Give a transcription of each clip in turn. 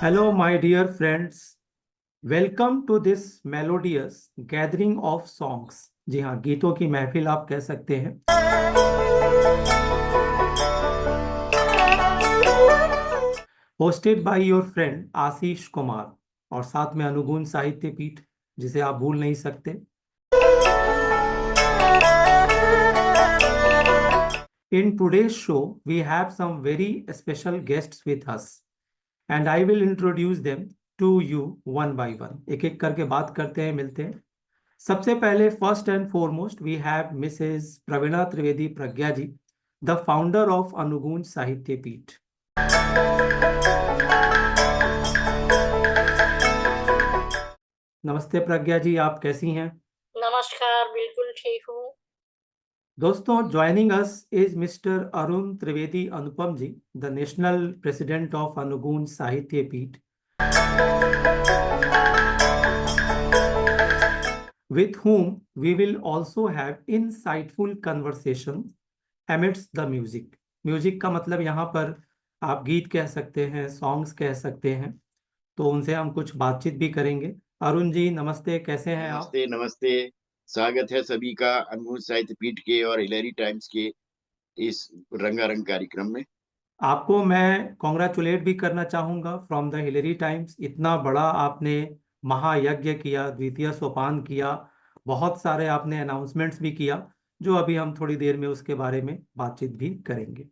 Hello, my dear friends. Welcome to this melodious gathering of songs. जी हाँ, गीतों की महफिल आप कह सकते हैं। Hosted by your friend Ashish Kumar और साथ में अनुगुण साहित्य पीठ, जिसे आप भूल नहीं सकते। In today's show, we have some very special guests with us, and I will introduce them to you one by one. एक एक करके बात करते हैं, मिलते हैं। सबसे पहले first and foremost we have Mrs Praveena Trivedi Pragya ji, the founder of Anugun Sahitya Peeth. नमस्ते प्रज्ञा जी, आप कैसी हैं? नमस्कार, बिल्कुल ठीक हूँ। दोस्तों, joining us is Mister Arun Trivedi Anupam ji, the national president of Anugun Sahitya Peeth, with whom we will also have insightful conversation amidst the music. Music का मतलब यहाँ पर आप गीत कह सकते हैं, सॉन्ग्स कह सकते हैं, तो उनसे हम कुछ बातचीत भी करेंगे। अरुण जी नमस्ते, कैसे हैं आप? नमस्ते, नमस्ते। स्वागत है सभी का अनुगुण साहित्य पीठ के और हिलेरी टाइम्स के इस रंगारंग कार्यक्रम में। आपको मैं कॉन्ग्रेचुलेट भी करना चाहूँगा फ्रॉम द हिलेरी टाइम्स। इतना बड़ा आपने महायज्ञ किया, द्वितीय सोपान किया, बहुत सारे आपने अनाउंसमेंट्स भी किया, जो अभी हम थोड़ी देर में उसके बारे में बातचीत भी करेंगे।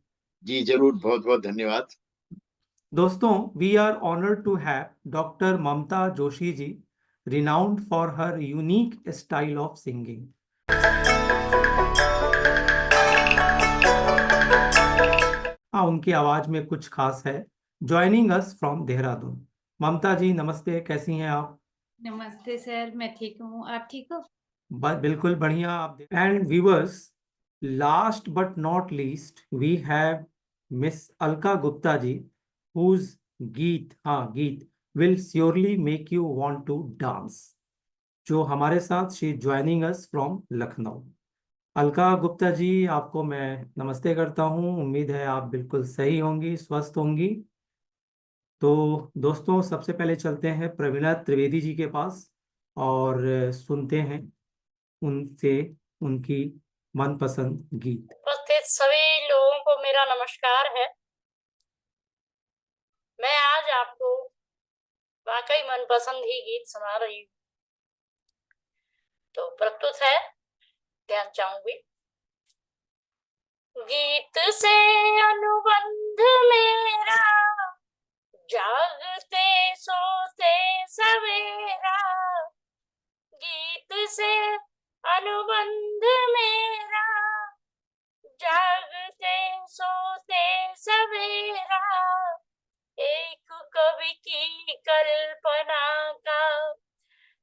जी, ज़रूर। बहुत-बहुत धन्यवाद। दोस्तों, we are honoured to have doctor Mamta Joshi ji, renowned for her unique style of singing. हाँ, उनकी आवाज में कुछ खास है। Joining us from Dehradun. Mamta ji नमस्ते, कैसी हैं आप? नमस्ते सर, मैं ठीक हूँ। आप ठीक हो? बिल्कुल बढ़िया। आप and viewers, last but not least we have Miss Alka Gupta ji, whose गीत will surely make you want to dance, जो हमारे साथ she joining us from Lucknow. Alka Gupta ji, आपको मैं नमस्ते करता हूँ। उम्मीद है आप बिल्कुल सही होंगी, स्वस्थ होंगी। तो दोस्तों, सबसे पहले चलते हैं प्रवीणा त्रिवेदी जी के पास और सुनते हैं उनसे उनकी मनपसंद गीत। उपस्थित सभी लोगों को मेरा नमस्कार है। मैं आज आपको वाकई मनपसंद ही गीत सुना रही हूँ। तो प्रस्तुत है, ध्यान चाहूंगी। गीत से अनुबंध मेरा, जागते सोते सवेरा। गीत से अनुबंध मेरा, जागते सोते सवेरा। एक कवि की कल्पना का,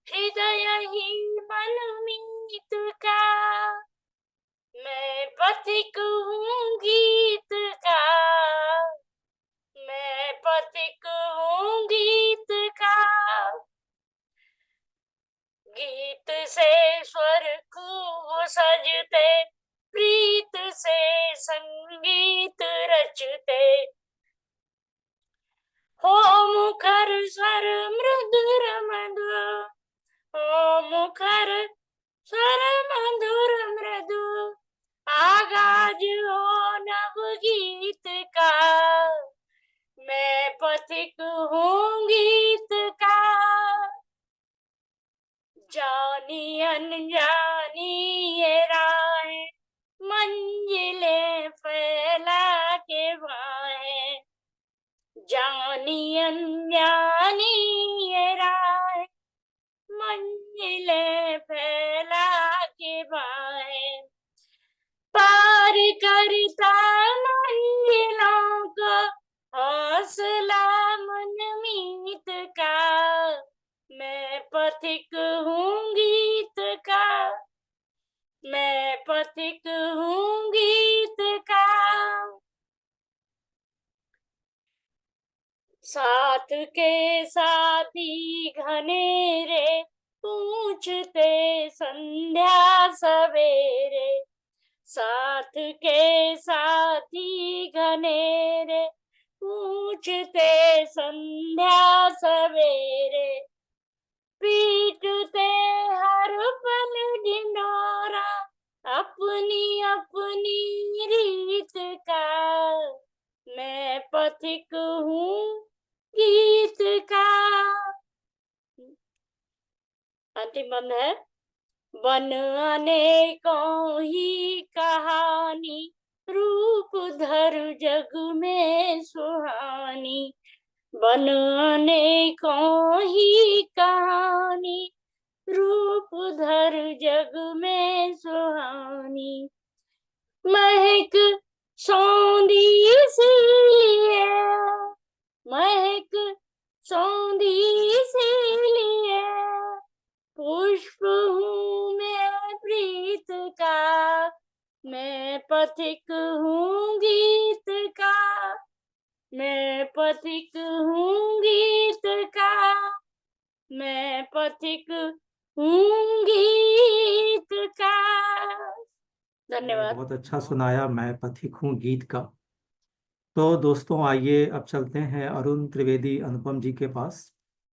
हृदय ही मनमीत का। मैं पथिक हूँ गीत का, मैं पथिक हूँ गीत का। गीत से स्वर खूब सजते, प्रीत से संगीत रचते। हो मुखर स्वर मृदुर मधुर, हो मुखर स्वर मधुर मृदु। आगाज हो नव गीत का, मैं पथिक हूँ गीत का। जानी अनजानी ये राहें, मंजिलें फैला के बाहें। जानी अनजानी ये राहें, मंजिलें फैला के बाहें। पार करता मंजिलों को, हौसला मनमीत का। मैं पथिक हूँ गीत का, मैं पथिक हूँ गीत का। साथ के साथी घनेरे, पूछते संध्या सवेरे। साथ के साथी घनेरे, पूछ पूछते संध्या सवेरे, पीटते हर पल ढिंढोरा, अपनी अपनी रीत का। मैं पथिक हूँ गीत का। अंतिम बंद है। बन अनेकों ही कहानी, रूप धर जग में सुहानी। बन अनेकों ही कहानी, रूप धर जग में सुहानी। महक सौंधी सी लिए, महक सौंधी सी लिए, पुष्प हूँ मैं प्रीत का। मैं पथिक हूँ गीत का। मैं पथिक हूँ गीत का। मैं पथिक हूँ गीत का। धन्यवाद। बहुत अच्छा सुनाया, मैं पथिक हूँ गीत का। तो दोस्तों आइए अब चलते हैं अरुण त्रिवेदी अनुपम जी के पास।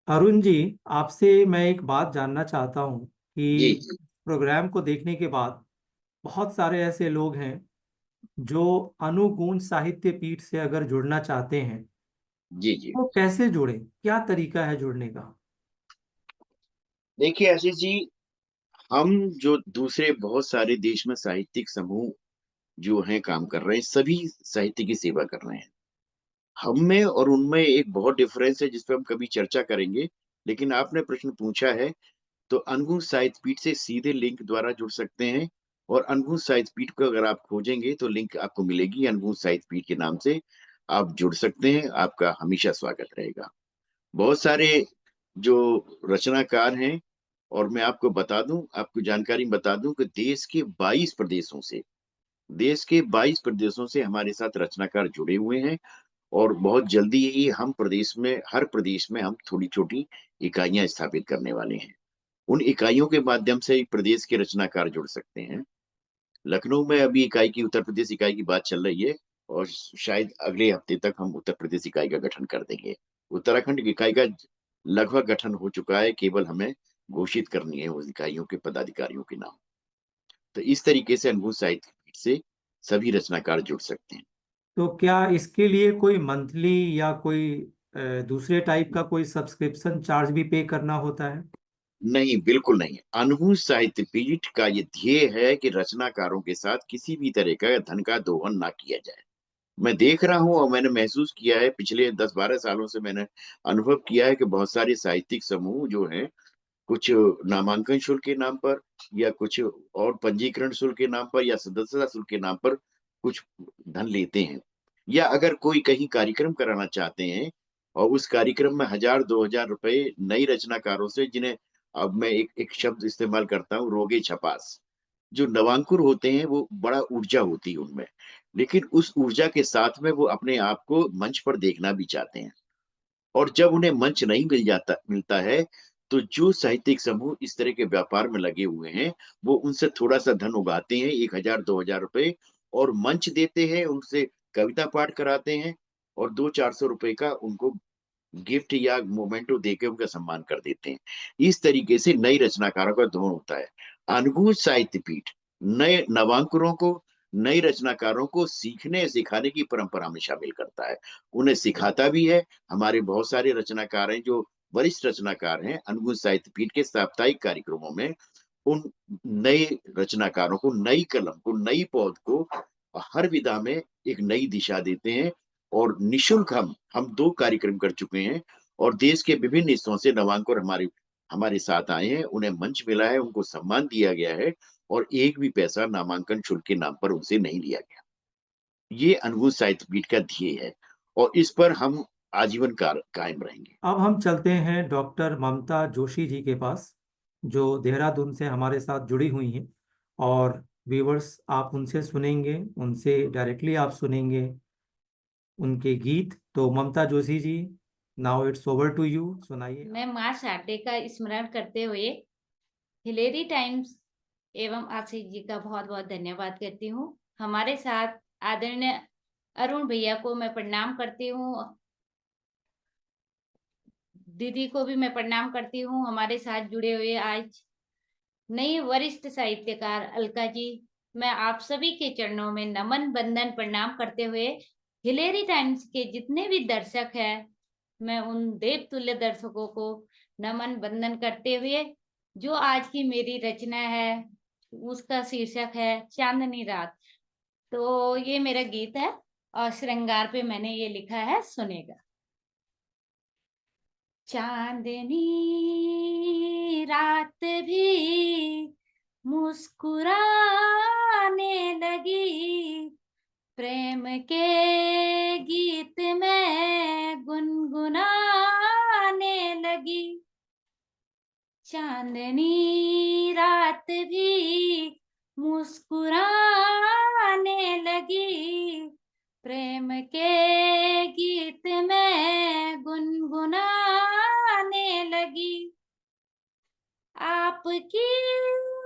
अरुण जी, आपसे मैं एक बात जानना चाहता हूँ जी कि प्रोग्राम को देखने के बाद बहुत सारे ऐसे लोग हैं जो अनुगुण साहित्य पीठ से अगर जुड़ना चाहते हैं जी जी। तो कैसे जुड़े, क्या तरीका है जुड़ने का? देखिए आशीष जी, हम जो दूसरे बहुत सारे देश में साहित्यिक समूह जो हैं काम कर रहे हैं, सभी साहित्य की सेवा कर रहे हैं। हम में और उनमें एक बहुत डिफरेंस है जिस पे हम कभी चर्चा करेंगे। लेकिन आपने प्रश्न पूछा है, तो अनगुण साहित्य पीठ से सीधे लिंक द्वारा जुड़ सकते हैं। और अनगुण साहित्य पीठ को अगर आप खोजेंगे तो लिंक आपको मिलेगी, अनगुण साहित्य पीठ के नाम से आप जुड़ सकते हैं। आपका हमेशा स्वागत रहेगा। बहुत सारे जो रचनाकार हैं, और मैं आपको बता दूं, आपको जानकारी बता दूं कि देश के 22 प्रदेशों से हमारे साथ रचनाकार जुड़े हुए हैं। और बहुत जल्दी ही हम प्रदेश में, हर प्रदेश में हम थोड़ी छोटी इकाइयां स्थापित करने वाले हैं। उन इकाइयों के माध्यम से प्रदेश के रचनाकार जुड़ सकते हैं। लखनऊ में अभी इकाई की, उत्तर प्रदेश इकाई की बात चल रही है, और शायद अगले हफ्ते तक हम उत्तर प्रदेश इकाई का गठन कर देंगे। उत्तराखंड की इकाई का लगभग गठन हो चुका है, केवल हमें घोषित करनी है उस इकाइयों के पदाधिकारियों के नाम। तो इस तरीके से अनुभूत साहित्य पीठ से सभी रचनाकार जुड़ सकते हैं। तो क्या इसके लिए कोई मंथली या कोई दूसरे टाइप का कोई सब्सक्रिप्शन चार्ज भी पे करना होता है? नहीं, बिल्कुल नहीं। अनुभूत साहित्य पीठ का ये ध्येय है कि रचनाकारों के साथ किसी भी तरह का धन का दोहन ना किया जाए। मैं देख रहा हूँ और मैंने महसूस किया है, पिछले 10-12 सालों से मैंने अनुभव किया है कि बहुत सारे साहित्यिक समूह जो हैं, कुछ नामांकन शुल्क के नाम पर, या कुछ और पंजीकरण शुल्क के नाम पर, या सदस्यता शुल्क के नाम पर कुछ धन लेते हैं। या अगर कोई कहीं कार्यक्रम कराना चाहते हैं और उस कार्यक्रम में 1000-2000 रुपए नई रचनाकारों से, जिन्हें अब मैं एक शब्द इस्तेमाल करता हूँ, रोगे छपास, जो नवांकुर होते हैं, वो बड़ा ऊर्जा होती है उनमें, लेकिन उस ऊर्जा के साथ में वो अपने आप को मंच पर देखना भी चाहते हैं। और जब उन्हें मंच नहीं मिलता है, तो जो साहित्यिक समूह इस तरह के व्यापार में लगे हुए हैं, वो उनसे थोड़ा-सा धन उगाते हैं, 1000-2000 रुपए, और मंच देते हैं, उनसे कविता पाठ कराते हैं, और 200-400 रुपए का उनको गिफ्ट या मोमेंटो देके उनका सम्मान कर देते हैं। इस तरीके से नई रचनाकारों का दोहन होता है। अनगुण साहित्य पीठ नए नवांकुरों को, नई रचनाकारों को सीखने सिखाने की परंपरा में शामिल करता है। उन्हें सिखाता भी है। हमारे बहुत सारे रचनाकार हैं जो वरिष्ठ रचनाकार हैं, अनगुण साहित्य पीठ के साप्ताहिक कार्यक्रमों में उन नए रचनाकारों को, नई कलम को, नई पौध को हर विधा में एक नई दिशा देते हैं। और निशुल्क हम 2 कार्यक्रम कर चुके हैं, और देश के विभिन्न हिस्सों से नवांकुर हमारे हमारे साथ आए हैं। उन्हें मंच मिला है, उनको सम्मान दिया गया है, और एक भी पैसा नामांकन शुल्क के नाम पर उनसे नहीं लिया गया। ये अनूप साहित्य पीठ का ध्येय है, और इस पर हम आजीवन कायम रहेंगे। अब हम चलते हैं डॉक्टर ममता जोशी जी के पास, जो देहरादून से हमारे साथ जुड़ी हुई हैं। और व्यूवर्स, आप उनसे सुनेंगे, उनसे डायरेक्टली आप सुनेंगे उनके गीत। तो Mamta Joshi ji, now it's over to you, सुनाइए। मैं माँ साठे का स्मरण करते हुए हिलेरी टाइम्स एवं आशीष जी का बहुत बहुत धन्यवाद करती हूँ। हमारे साथ आदरणीय अरुण भैया को मैं प्रणाम करती हूँ। दीदी को भी मैं प्रणाम करती हूँ, हमारे साथ जुड़े हुए आज नई वरिष्ठ साहित्यकार अलका जी। मैं आप सभी के चरणों में नमन बंदन प्रणाम करते हुए हिलेरी टाइम्स के जितने भी दर्शक हैं, मैं उन देवतुल्य दर्शकों को नमन बंदन करते हुए जो आज की मेरी रचना है उसका शीर्षक है चांदनी रात। तो ये मेरा गीत है और श्रृंगार पे मैंने ये लिखा है, सुनेगा। चांदनी रात भी मुस्कुराने लगी, प्रेम के गीत में गुनगुनाने लगी। चांदनी रात भी मुस्कुराने लगी, प्रेम के गीत में गुनगुनाने लगी। आपकी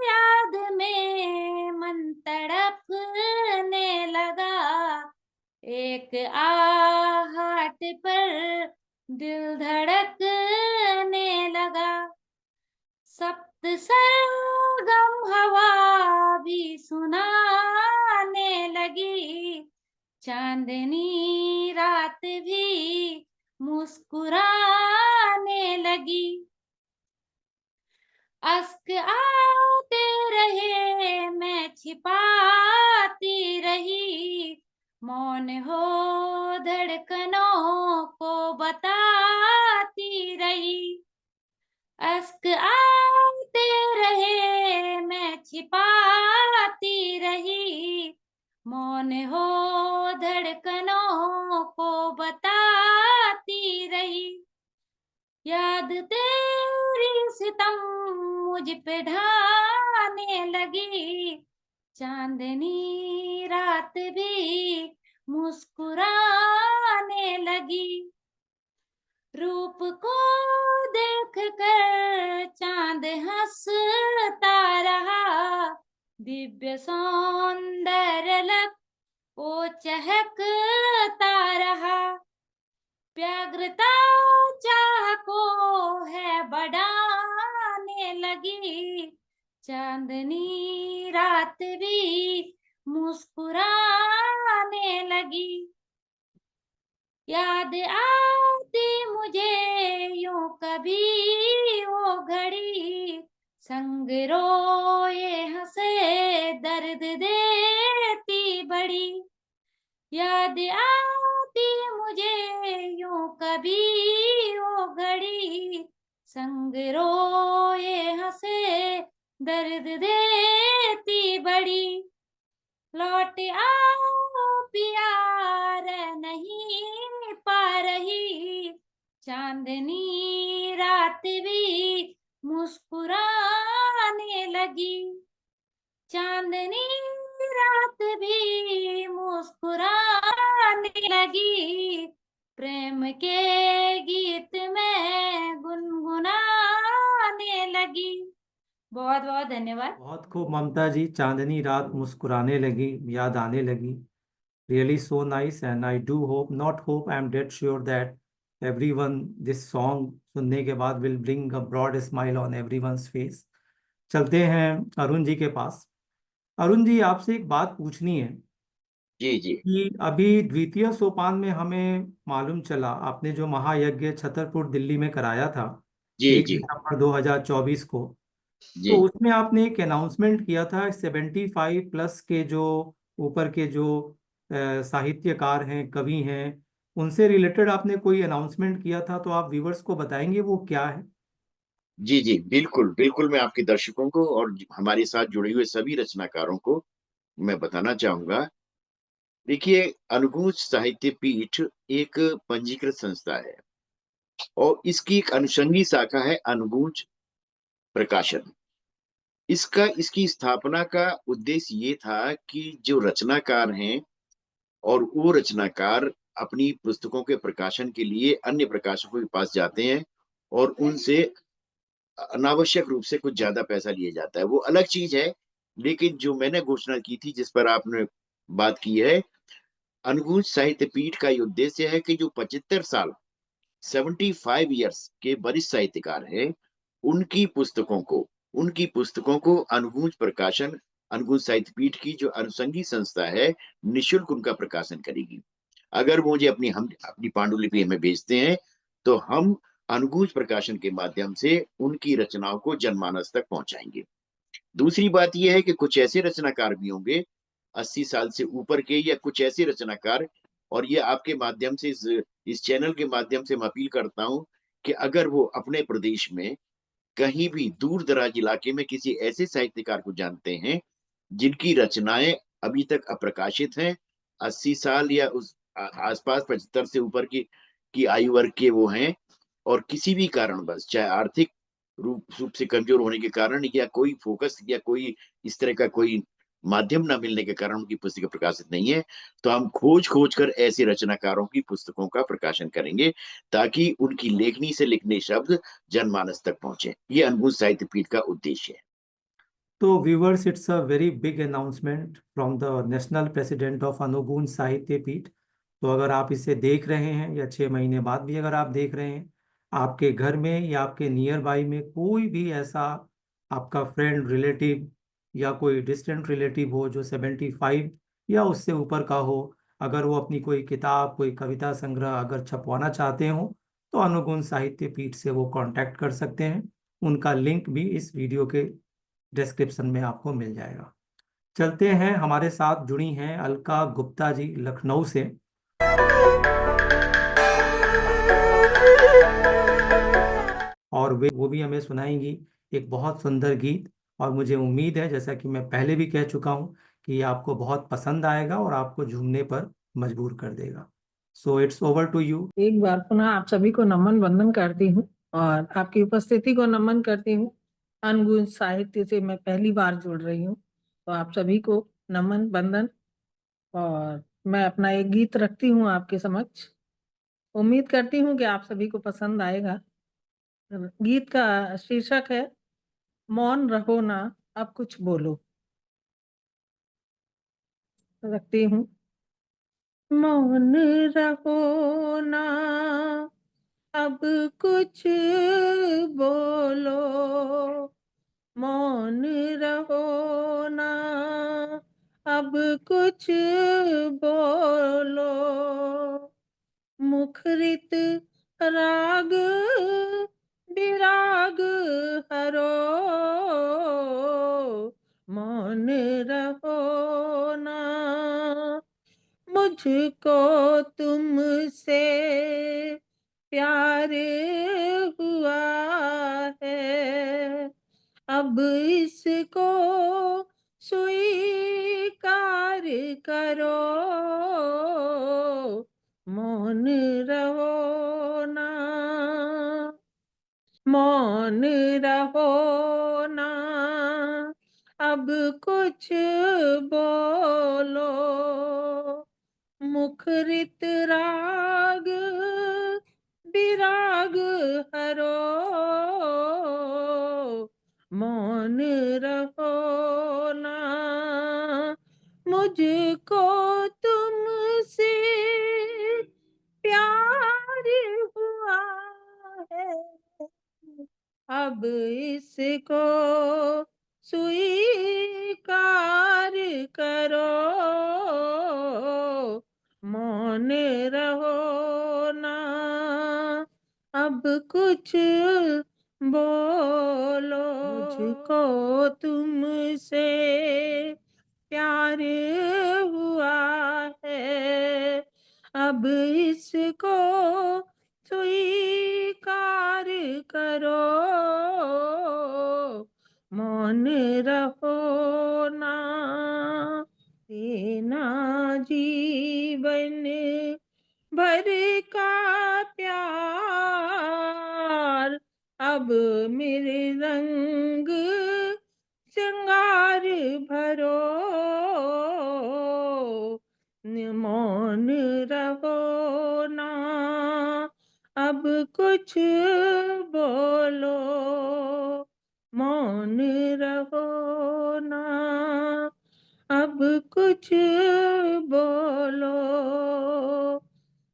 याद में मन तड़पने लगा, एक आहट पर दिल धड़कने लगा। सप्त सरगम हवा भी सुनाने लगी, चांदनी रात भी मुस्कुराने लगी। अश्क आते रहे मैं छिपाती रही, मौन हो धड़कनों को बताती रही। अश्क आते रहे मैं छिपाती रही, मौन हो धड़कनों को बताती रही। याद तेरी सितम मुझ पे ढाने लगी, चांदनी रात भी मुस्कुराने लगी। रूप को देख कर चांद हंसता रहा, दिव्य सौंदर्य लग वो चहकता रहा। व्यग्रता चाह को है बढ़ाने लगी, चांदनी रात भी मुस्कुराने लगी। याद आती मुझे यूं कभी वो घड़ी, संग रोए हंसे दर्द देती बड़ी। याद आती मुझे यूं कभी वो घड़ी, संग रोए हंसे दर्द देती बड़ी। लौट आओ प्यार नहीं पा रही, चांदनी रात भी मुस्कुराने लगी। चांदनी रात भी मुस्कुराने लगी, प्रेम के गीत में गुनगुनाने लगी। बहुत बहुत धन्यवाद। बहुत खूब ममता जी, चांदनी रात मुस्कुराने लगी, याद आने लगी। Really so nice, and I do hope, not hope, I am dead sure that everyone this song सुनने के बाद will bring a broad smile on everyone's face. चलते हैं अरुण जी के पास। अरुण जी, आपसे एक बात पूछनी है जी जी कि अभी द्वितीय सोपान में हमें मालूम चला, आपने जो महायज्ञ छतरपुर दिल्ली में कराया था जी 1 जी दिसंबर 2024 को, तो जी उसमें आपने एक अनाउंसमेंट किया था 75 प्लस के जो ऊपर के जो साहित्यकार हैं, कवि हैं, उनसे रिलेटेड आपने कोई अनाउंसमेंट किया था, तो आप व्यूवर्स को बताएंगे वो क्या है? जी जी, बिल्कुल बिल्कुल, मैं आपके दर्शकों को और हमारे साथ जुड़े हुए सभी रचनाकारों को मैं बताना चाहूंगा। देखिए, अनुगूंज साहित्य पीठ एक पंजीकृत संस्था है और इसकी एक अनुषंगी शाखा है अनुगूंज प्रकाशन। इसकी स्थापना का उद्देश्य ये था कि जो रचनाकार हैं और वो रचनाकार अपनी पुस्तकों के प्रकाशन के लिए अन्य प्रकाशकों के पास जाते हैं और उनसे अनावश्यक रूप से कुछ ज्यादा पैसा लिया जाता है, वो अलग चीज है। लेकिन जो मैंने घोषणा की थी, जिस पर आपने बात की है, अनुगूंज साहित्य पीठ का ये उद्देश्य है कि जो 75 साल 75 इयर्स के वरिष्ठ साहित्यकार हैं, उनकी पुस्तकों को अनुगूंज प्रकाशन, अनुगूंज साहित्यपीठ की जो अनुषंगी संस्था है, निःशुल्क उनका प्रकाशन करेगी। अगर वो मुझे अपनी पांडुलिपि हमें भेजते हैं, तो हम अनुगूंज प्रकाशन के माध्यम से उनकी रचनाओं को जनमानस तक पहुंचाएंगे। दूसरी बात यह है कि कुछ ऐसे रचनाकार भी होंगे 80 साल से ऊपर के, या कुछ ऐसे रचनाकार, और ये आपके माध्यम से, इस चैनल के माध्यम से मैं अपील करता हूं कि अगर वो अपने प्रदेश में कहीं भी दूर दराज इलाके में किसी ऐसे साहित्यकार को जानते हैं जिनकी रचनाएं अभी तक अप्रकाशित हैं, 80 साल या उस आसपास 75 से ऊपर की आयु वर्ग के वो हैं, और किसी भी कारणवश, चाहे आर्थिक रूप से कमजोर होने के कारण, या कोई फोकस या कोई इस तरह का कोई माध्यम न मिलने के कारण उनकी पुस्तकें प्रकाशित नहीं है, तो हम खोज कर ऐसे रचनाकारों की पुस्तकों का प्रकाशन करेंगे, ताकि उनकी लेखनी से लिखने शब्द जनमानस तक पहुंचे। ये अनुभूत साहित्य पीठ का उद्देश्य है। तो viewers, it's a very big announcement from the national president of Anugun Sahitya Peeth. तो अगर आप इसे देख रहे हैं, या 6 महीने बाद भी अगर आप देख रहे हैं, आपके घर में या आपके नियर बाई में कोई भी ऐसा आपका फ्रेंड, रिलेटिव या कोई डिस्टेंट रिलेटिव हो जो 75 या उससे ऊपर का हो, अगर वो अपनी कोई किताब, कोई कविता संग्रह अगर छपवाना चाहते हो, तो अनुगुण साहित्य पीठ से वो कांटेक्ट कर सकते हैं। उनका लिंक भी इस वीडियो के डिस्क्रिप्शन में आपको मिल जाएगा। चलते हैं, हमारे साथ जुड़ी हैं अलका गुप्ता जी लखनऊ से। और वो भी हमें सुनाएंगी एक बहुत सुंदर गीत, और मुझे उम्मीद है, जैसा कि मैं पहले भी कह चुका हूं, कि ये आपको बहुत पसंद आएगा और आपको झूमने पर मजबूर कर देगा। So it's over to you. एक बार पुनः आप सभी को नमन वंदन करती हूँ और आपकी उपस्थिति को नमन करती हूँ। अनुगुण साहित्य से मैं पहली बार जुड़ रही हूँ, तो आप सभी को नमन वंदन। और मैं अपना एक गीत रखती हूँ आपके समक्ष, उम्मीद करती हूँ कि आप सभी को पसंद आएगा। गीत का शीर्षक है मौन रहो ना अब कुछ बोलो। रखती हूँ। मौन रहो ना अब कुछ बोलो, मौन रहो ना अब कुछ बोलो, मुखरित राग विराग हरो, मौन रहो ना मुझको तुमसे प्यार हुआ है, अब इसको स्वीकार करो, मौन रहो ना, मौन रहो ना अब कुछ बोलो, मुखरित राग विराग हरो, मौन रहो ना मुझको तुमसे प्यार हुआ है, अब इसको स्वीकार करो, मौन रहो ना अब कुछ बोलो, मुझको तुमसे प्यार हुआ है, अब इसको स्वीकार करो, मौन रहो ना, देना जीवन भर का प्यार, अब मेरे रंग श्रृंगार भरो, मौन रहो ना अब कुछ बोलो, मौन रहो ना अब कुछ बोलो,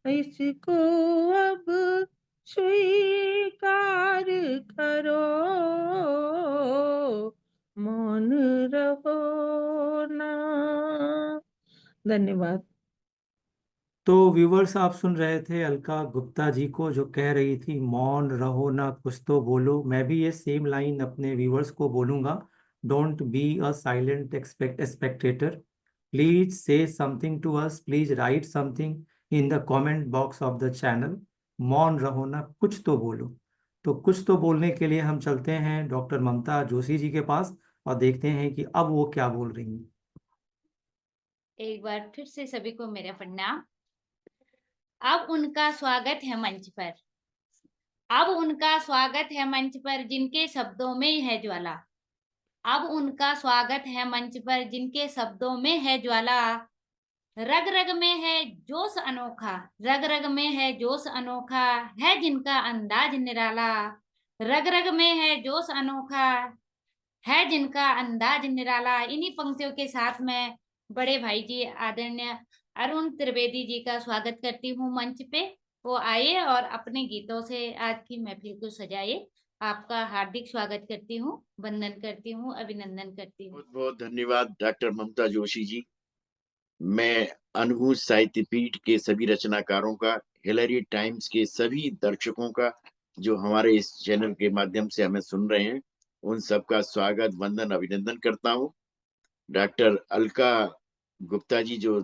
इसको अब स्वीकार करो, मौन रहो ना। धन्यवाद। तो व्यूवर्स, आप सुन रहे थे अलका गुप्ता जी को, जो कह रही थी मौन रहो ना, कुछ तो बोलो। मैं भी ये सेम लाइन अपने व्यूवर्स को बोलूंगा। Don't be a silent spectator, please say something to us, please write something in the comment box of the channel. मौन रहो ना, कुछ तो बोलो। तो कुछ तो बोलने के लिए हम चलते हैं डॉक्टर ममता जोशी जी के पास और देखते हैं कि अब वो क्या बोल रही हैं। एक बार फिर से सभी को मेरा प्रणाम। अब उनका स्वागत है मंच पर। अब उनका स्वागत है मंच पर जिनके शब्दों में है ज्वाला। अब उनका स्वागत है मंच पर जिनके शब्दों में है ज्वाला। रग रग में है जोश अनोखा, रग रग में है जोश अनोखा, है जिनका अंदाज निराला। रग रग में है जोश अनोखा, है जिनका अंदाज निराला। इन्हीं पंक्तियों के साथ मैं बड़े भाई जी आदरणीय अरुण त्रिवेदी जी का स्वागत करती हूँ मंच पे। वो आए और अपने गीतों से आज की महफिल को सजाए। आपका हार्दिक स्वागत करती हूँ, वंदन करती हूँ, अभिनंदन करती हूँ। बहुत बहुत धन्यवाद डॉक्टर ममता जोशी जी। मैं अनहूज साहित्य पीठ के सभी रचनाकारों का, हिलरी टाइम्स के सभी दर्शकों का, जो हमारे इस चैनल के माध्यम से हमें सुन रहे हैं, उन सबका स्वागत, वंदन, अभिनंदन करता हूँ। डॉक्टर अलका गुप्ता जी जो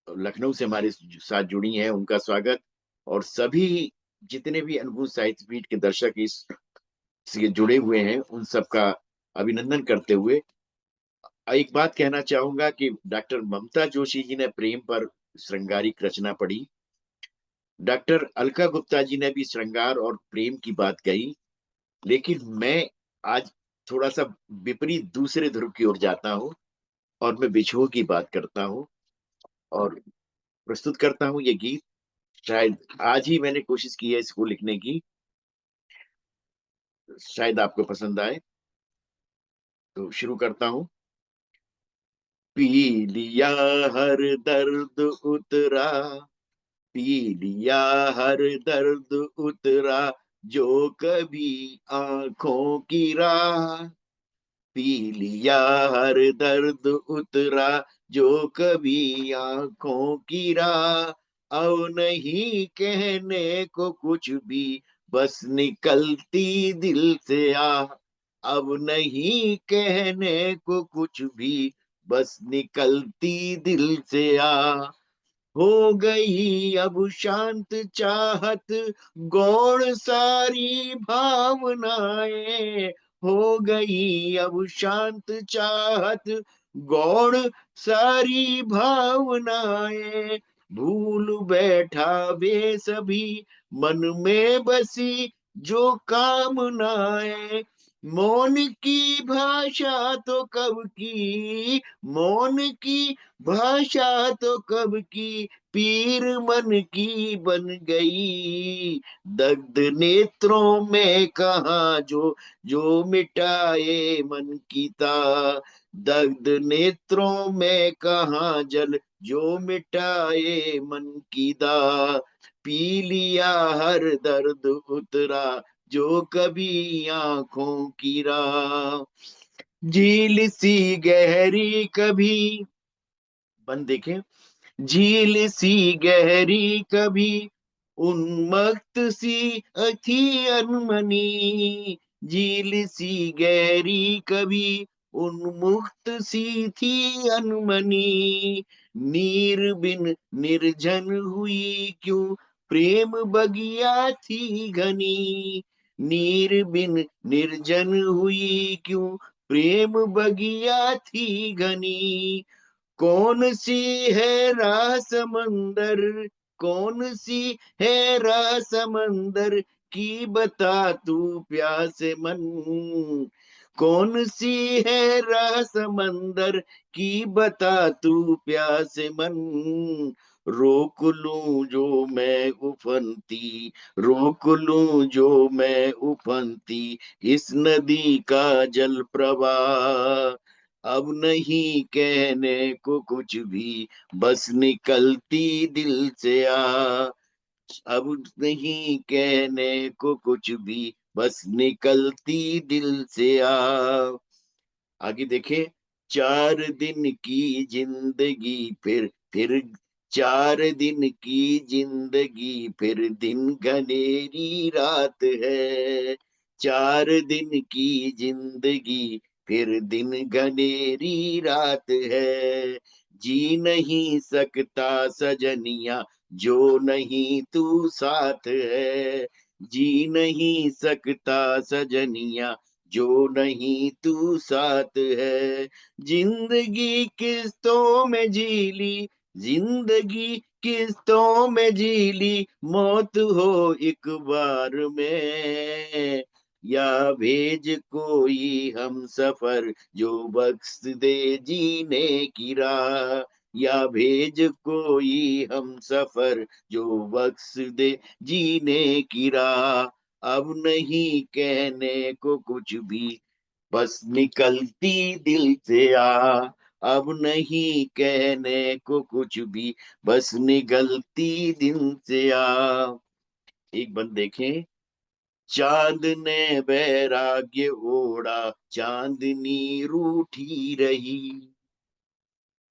लखनऊ से हमारे साथ जुड़ी हैं, उनका स्वागत, और सभी जितने भी अनहूज साहित्य पीठ के दर्शक इस से जुड़े हुए हैं, उन सबका अभिनंदन करते हुए एक बात कहना चाहूंगा कि डॉक्टर ममता जोशी जी ने प्रेम पर श्रृंगारिक रचना पढ़ी। डॉक्टर अलका गुप्ता जी ने भी श्रृंगार और प्रेम की बात कही, लेकिन मैं आज थोड़ा सा विपरीत दूसरे ध्रुव की ओर जाता हूँ और मैं बिछुओं की बात करता हूँ और प्रस्तुत करता हूँ ये गीत। शायद आज ही मैंने कोशिश की है इसको लिखने की, शायद आपको पसंद आए, तो शुरू करता हूँ। पी लिया हर दर्द उतरा, पी लिया हर दर्द उतरा, जो कभी आंखों की राह। पी लिया हर दर्द उतरा, जो कभी आंखों की राह। अब नहीं कहने को कुछ भी, बस निकलती दिल से आ। अब नहीं कहने को कुछ भी, बस निकलती दिल से आ। हो गई अब शांत चाहत, गौण सारी भावनाएं। हो गई अब शांत चाहत, गौण सारी भावनाएं। भूल बैठा वे सभी मन में बसी जो कामनाएं। मौन की भाषा तो कब की, मौन की भाषा तो कब की, पीर मन की बन गई। दग्ध नेत्रों में कहा जो, जो मिटाए मन की ता। दग्ध नेत्रों में कहा जल, जो मिटाए मन की दा। पी लिया हर दर्द उतरा, जो कभी आंखों की राह। झील सी गहरी कभी, बन देखें, झील सी गहरी कभी, उन्मक्त सी थी अनमनी। झील सी गहरी कभी, उन्मुक्त सी थी अनमनी। नीर बिन निर्जन हुई क्यों, प्रेम बगिया थी घनी। नीर बिन निर्जन हुई क्यों, प्रेम बगिया थी घनी। कौन सी है राह समंदर, कौन सी है राह समंदर की, बता तू प्यासे मन। कौन सी है राह समंदर की, बता तू प्यासे मन। रोक लूं जो मैं उफनती, रोक लूं जो मैं उफनती, इस नदी का जल प्रवाह। अब नहीं कहने को कुछ भी, बस निकलती दिल से आ। अब नहीं कहने को कुछ भी, बस निकलती दिल से आगे देखे। 4 दिन की जिंदगी फिर 4 दिन की जिंदगी, फिर दिन घनेरी रात है। 4 दिन की जिंदगी, फिर दिन घनेरी रात है। जी नहीं सकता सजनिया, जो नहीं तू साथ है। जी नहीं सकता सजनिया, जो नहीं तू साथ है। जिंदगी किस्तों में जी ली, जिंदगी किस्तों में जी ली, मौत हो एक बार में। या भेज कोई हम सफर, जो बख्श दे जीने की राह। या भेज कोई हम सफर, जो बख्श दे जीने की राह। अब नहीं कहने को कुछ भी, बस निकलती दिल से अब नहीं कहने को कुछ भी, बस निकलती दिल से एक बंद देखें। चांद ने वैराग्य ओढ़ा, चांदनी रूठी रही।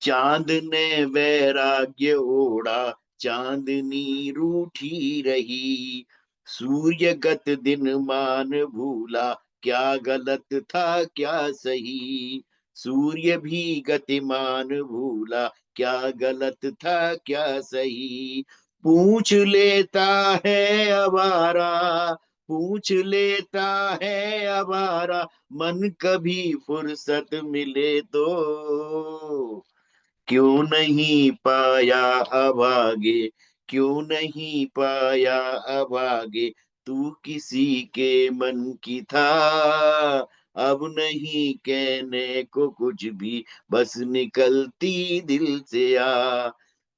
चांद ने वैराग्य ओढ़ा, चांदनी रूठी रही। सूर्यगत दिन मान भूला, क्या गलत था क्या सही। सूर्य भी गतिमान भूला, क्या गलत था क्या सही। पूछ लेता है अवारा, पूछ लेता है अवारा, मन कभी फुर्सत मिले तो। क्यों नहीं पाया अब आगे, क्यों नहीं पाया अब आगे, तू किसी के मन की था। अब नहीं कहने को कुछ भी, बस निकलती दिल से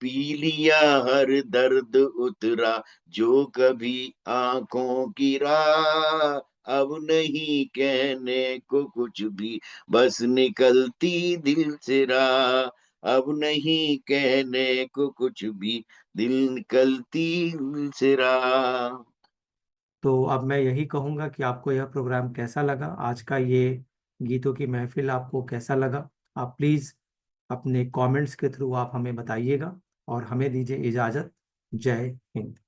पी लिया हर दर्द उतरा, जो कभी आंखों की राह। अब नहीं कहने को कुछ भी, बस निकलती दिल से अब नहीं कहने को कुछ भी, दिल निकलती दिल से तो अब मैं यही कहूँगा कि आपको यह प्रोग्राम कैसा लगा, आज का ये गीतों की महफिल आपको कैसा लगा। आप प्लीज़ अपने कमेंट्स के थ्रू आप हमें बताइएगा और हमें दीजिए इजाज़त। जय हिंद।